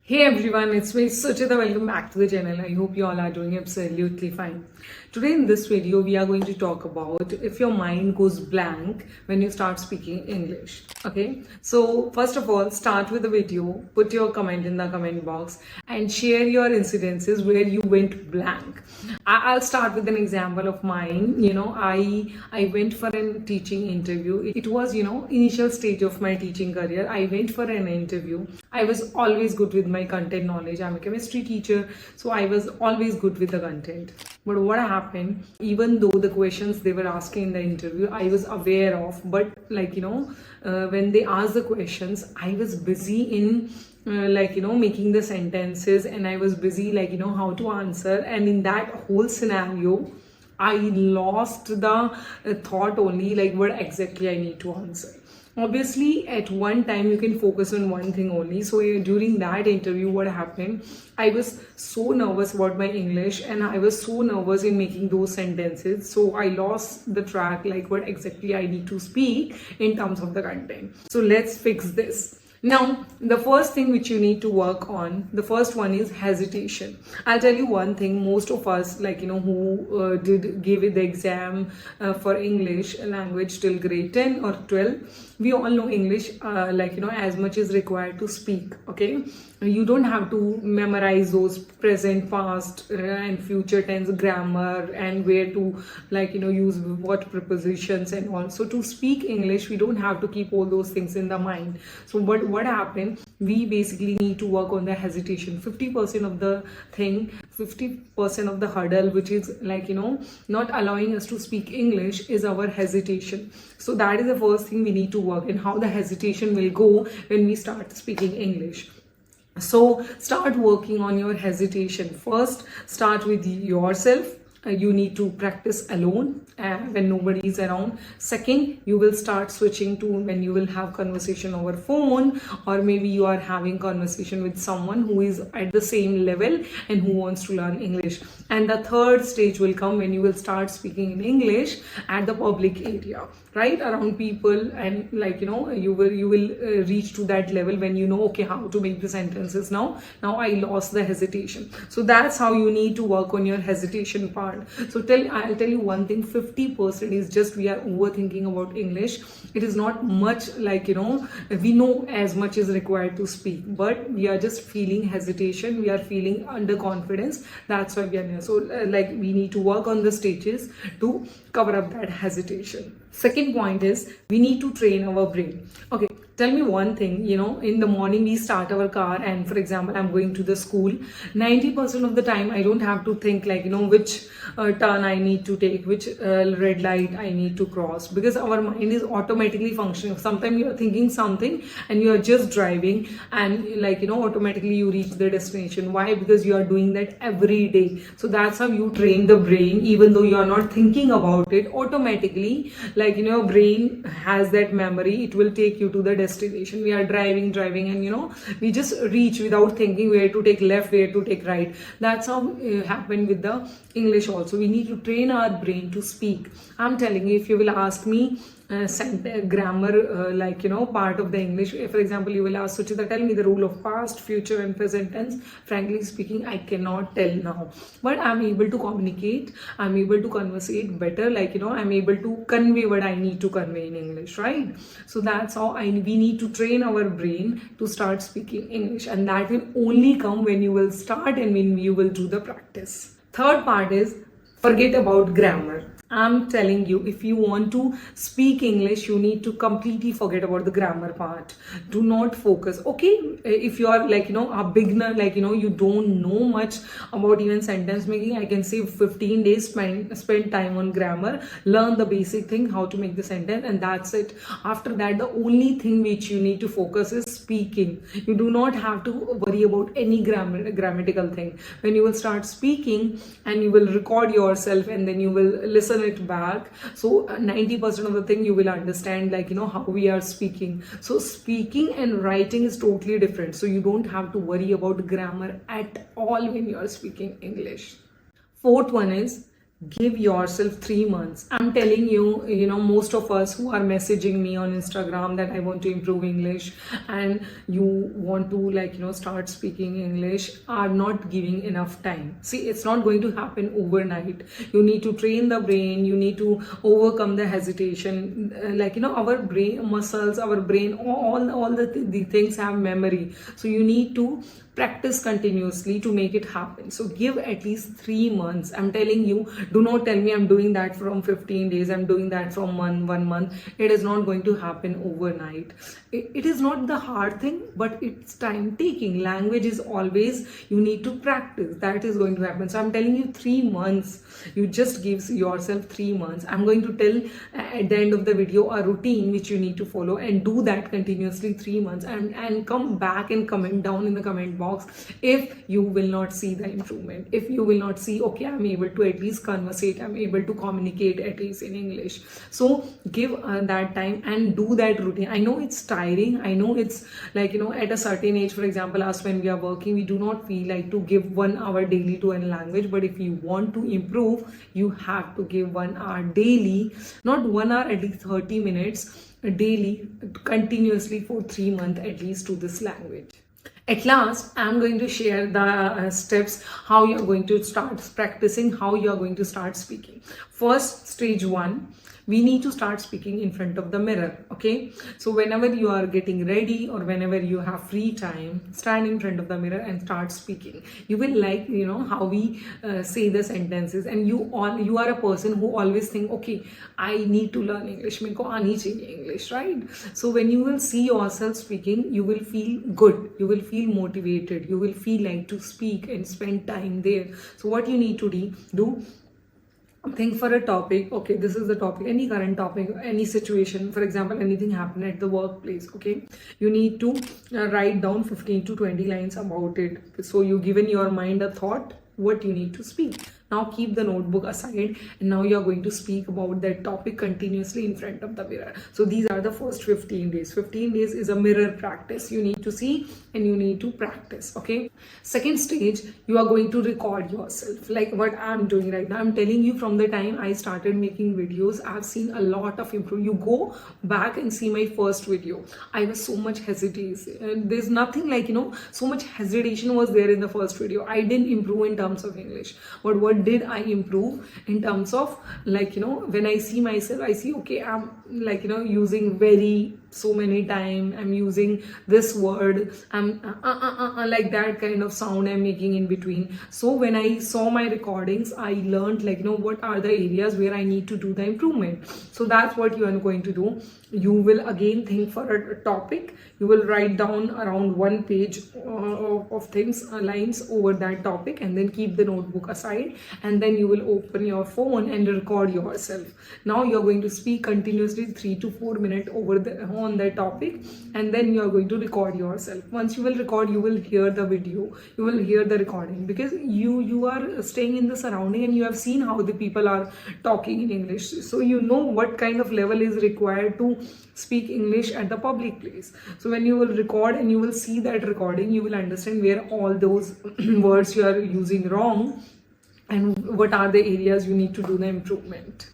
Hey everyone, it's me Suchita. Welcome back to the channel. I hope you all are doing absolutely fine. Today in this video, we are going to talk about if your mind goes blank when you start speaking English. Okay, so first of all, start with the video, put your comment in the comment box and share your incidences where you went blank. I'll start with an example of mine. I went for a teaching interview. It was, initial stage of my teaching career. I went for an interview. I was always good with my content knowledge. I'm a chemistry teacher, so I was always good with the content. But what happened, even though the questions they were asking in the interview, I was aware of, but when they asked the questions, I was busy in making the sentences, and I was busy how to answer, and in that whole scenario I lost the thought only like what exactly I need to answer. Obviously at one time you can focus on one thing only. So during that interview, what happened, I was so nervous about my English and I was so nervous in making those sentences, so I lost the track like what exactly I need to speak in terms of the content. So let's fix this. Now, the first thing which you need to work on, the first one is hesitation. I'll tell you one thing, most of us who did give the exam for English language till grade 10 or 12, we all know English as much is required to speak, okay? You don't have to memorize those present, past and future tense grammar and where to use what prepositions and all. So to speak English, we don't have to keep all those things in the mind. So what happened, we basically need to work on the hesitation. 50% of the thing, 50% of the hurdle which is not allowing us to speak English is our hesitation. So that is the first thing we need to work, and how the hesitation will go when we start speaking English. So start working on your hesitation. First, start with yourself. You need to practice alone when nobody is around. Second, you will start switching to when you will have conversation over phone, or maybe you are having conversation with someone who is at the same level and who wants to learn English. And the third stage will come when you will start speaking in English at the public area, right, around people, and you will reach to that level when you know, okay, how to make the sentences. Now I lost the hesitation. So that's how you need to work on your hesitation part. So I'll tell you one thing, 50% is just we are overthinking about English. It is not much we know as much is required to speak, but we are just feeling hesitation, we are feeling underconfidence. That's why we are here. So we need to work on the stages to cover up that hesitation. Second point is we need to train our brain. Okay, tell me one thing, in the morning we start our car, and for example, I'm going to the school. 90% of the time I don't have to think which turn I need to take, which red light I need to cross, because our mind is automatically functioning. Sometimes you are thinking something and you are just driving, and automatically you reach the destination. Why? Because you are doing that every day. So that's how you train the brain. Even though you are not thinking about it, automatically brain has that memory. It will take you to the destination. We are driving and we just reach without thinking where to take left, where to take right. That's how it happened with the English also. We need to train our brain to speak. I'm telling you, if you will ask me grammar part of the English, for example, you will ask Suchita, tell me the rule of past, future and present tense. Frankly speaking, I cannot tell now, but I'm able to communicate, I'm able to conversate better, I'm able to convey what I need to convey in English, right? So that's how we need to train our brain to start speaking English, and that will only come when you will start and when you will do the practice. Third part is forget about grammar. I'm telling you, if you want to speak English, you need to completely forget about the grammar part. Do not focus. Okay, if you are a beginner, you don't know much about even sentence making, I can say 15 days spend time on grammar, learn the basic thing, how to make the sentence, and that's it. After that, the only thing which you need to focus is speaking. You do not have to worry about any grammatical thing. When you will start speaking and you will record yourself and then you will listen it back, so 90% of the thing you will understand how we are speaking. So speaking and writing is totally different, so you don't have to worry about grammar at all when you are speaking English. Fourth one is Give yourself 3 months. I'm telling you, most of us who are messaging me on Instagram that I want to improve English and you want to start speaking English are not giving enough time. See, it's not going to happen overnight. You need to train the brain, you need to overcome the hesitation. Our brain muscles, our brain, all the things have memory. So you need to practice continuously to make it happen. So give at least 3 months. I'm telling you, do not tell me I'm doing that from 15 days, I'm doing that from 1 month. It is not going to happen overnight. It is not the hard thing, but it's time taking. Language is always, you need to practice. That is going to happen. So I'm telling you 3 months. You just give yourself 3 months. I'm going to tell at the end of the video a routine which you need to follow, and do that continuously 3 months, and come back and comment down in the comment box if you will not see the improvement, if you will not see, okay, I'm able to at least conversate, I'm able to communicate at least in English. So give that time and do that routine. I know it's tiring, I know it's at a certain age, for example, us when we are working, we do not feel like to give 1 hour daily to a language, but if you want to improve, you have to give 1 hour daily, not 1 hour, at least 30 minutes daily, continuously for 3 months at least, to this language. At last, I'm going to share the steps how you're going to start practicing, how you're going to start speaking. First, stage 1, we need to start speaking in front of the mirror. Okay, so whenever you are getting ready or whenever you have free time, stand in front of the mirror and start speaking. You will how we say the sentences, and you are a person who always think, okay, I need to learn English, meko aani chahiye English, right? So when you will see yourself speaking, you will feel good, you will feel motivated, you will feel like to speak and spend time there. So what you need to do, think for a topic. Okay, this is the topic, any current topic, any situation. For example, anything happened at the workplace. Okay, you need to write down 15 to 20 lines about it. So you given your mind a thought what you need to speak. Now keep the notebook aside, and now you're going to speak about that topic continuously in front of the mirror. So these are the first 15 days. 15 days is a mirror practice. You need to see and you need to practice. Okay, second stage, you are going to record yourself, like what I'm doing right now. I'm telling you, from the time I started making videos, I've seen a lot of improvement. You go back and see my first video. I was so much hesitation. There's nothing so much hesitation was there in the first video. I didn't improve in terms of English, but what did I improve in terms of when I see myself, I see, okay, I'm using very so many time, I'm using this word, I'm like that kind of sound I'm making in between. So when I saw my recordings, I learned what are the areas where I need to do the improvement. So that's what you are going to do. You will again think for a topic. You will write down around 1 page of things, lines over that topic, and then keep the notebook aside, and then you will open your phone and record yourself. Now you're going to speak continuously 3 to 4 minutes on that topic, and then you are going to record yourself. Once you will record, you will hear the video, you will hear the recording, because you are staying in the surrounding and you have seen how the people are talking in English. So you know what kind of level is required to speak English at the public place. So when you will record and you will see that recording, you will understand where all those words you are using wrong and what are the areas you need to do the improvement.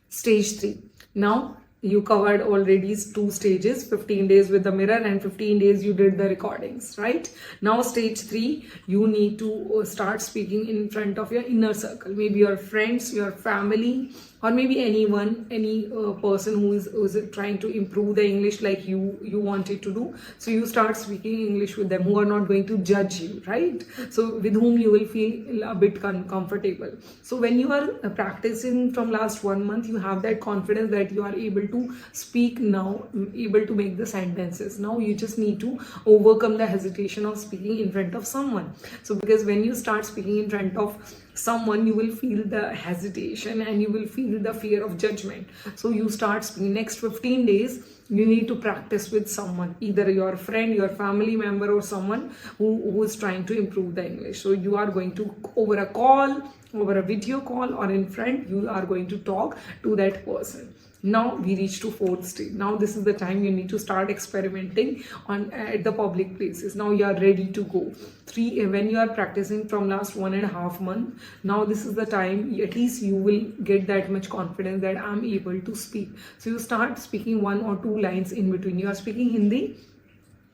Stage 3. Now you covered already 2 stages, 15 days with the mirror and 15 days you did the recordings, right? Now stage 3, you need to start speaking in front of your inner circle, maybe your friends, your family, or maybe anyone, any person who is trying to improve the English like you wanted to do. So you start speaking English with them, who are not going to judge you, right? So with whom you will feel a bit comfortable. So when you are practicing from last 1 month, you have that confidence that you are able to speak now, able to make the sentences. Now you just need to overcome the hesitation of speaking in front of someone. So because when you start speaking in front of someone, you will feel the hesitation and you will feel the fear of judgment. So you start speaking. Next 15 days, you need to practice with someone, either your friend, your family member, or someone who is trying to improve the English. So you are going to, over a call, over a video call, or in front, you are going to talk to that person. Now we reach to fourth stage. Now this is the time you need to start experimenting on at the public places. Now you are ready to go. When you are practicing from last 1.5 months, now this is the time at least you will get that much confidence that I'm able to speak. So you start speaking 1 or 2 lines in between. You are speaking Hindi.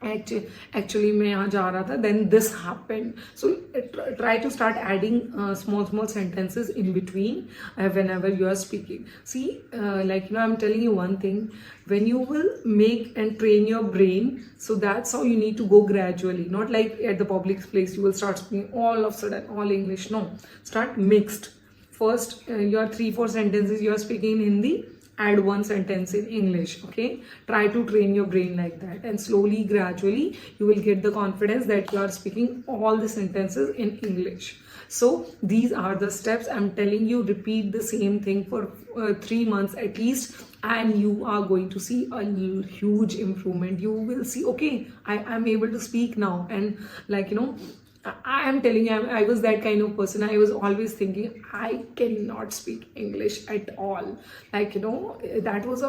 Actually मैं यहाँ जा रहा था, then this happened. So try to start adding small sentences in between whenever you are speaking. See, I'm telling you one thing, when you will make and train your brain, so that's how you need to go gradually, not like at the public place you will start speaking all of a sudden all English. No, start mixed. First your 3-4 sentences you are speaking in Hindi, add 1 sentence in English. Okay, try to train your brain like that, and slowly gradually you will get the confidence that you are speaking all the sentences in English. So these are the steps I'm telling you. Repeat the same thing for 3 months at least, and you are going to see a huge improvement. You will see, okay, I am able to speak now. And I am telling you, I was that kind of person. I was always thinking I cannot speak English at all. That was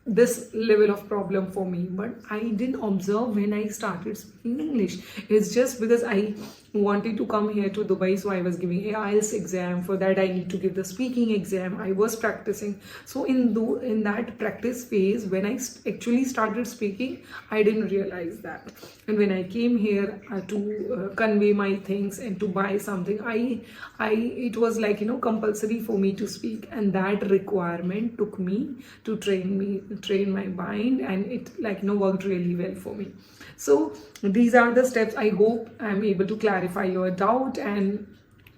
this level of problem for me. But I didn't observe when I started speaking English. It's just because I wanted to come here to Dubai, so I was giving a IELTS exam. For that I need to give the speaking exam. I was practicing. So in that practice phase, when I actually started speaking, I didn't realize that. And when I came here to convey my things and to buy something, it was compulsory for me to speak, and that requirement took me to train my mind, and it worked really well for me. So these are the steps. I hope I'm able to clarify your doubt, and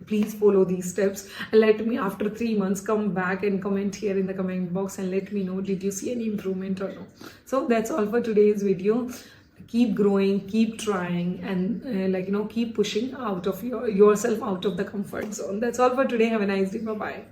please follow these steps. And let me, after 3 months, come back and comment here in the comment box and let me know, did you see any improvement or no. So that's all for today's video. Keep growing, keep trying, and keep pushing out of yourself out of the comfort zone. That's all for today. Have a nice day. Bye bye.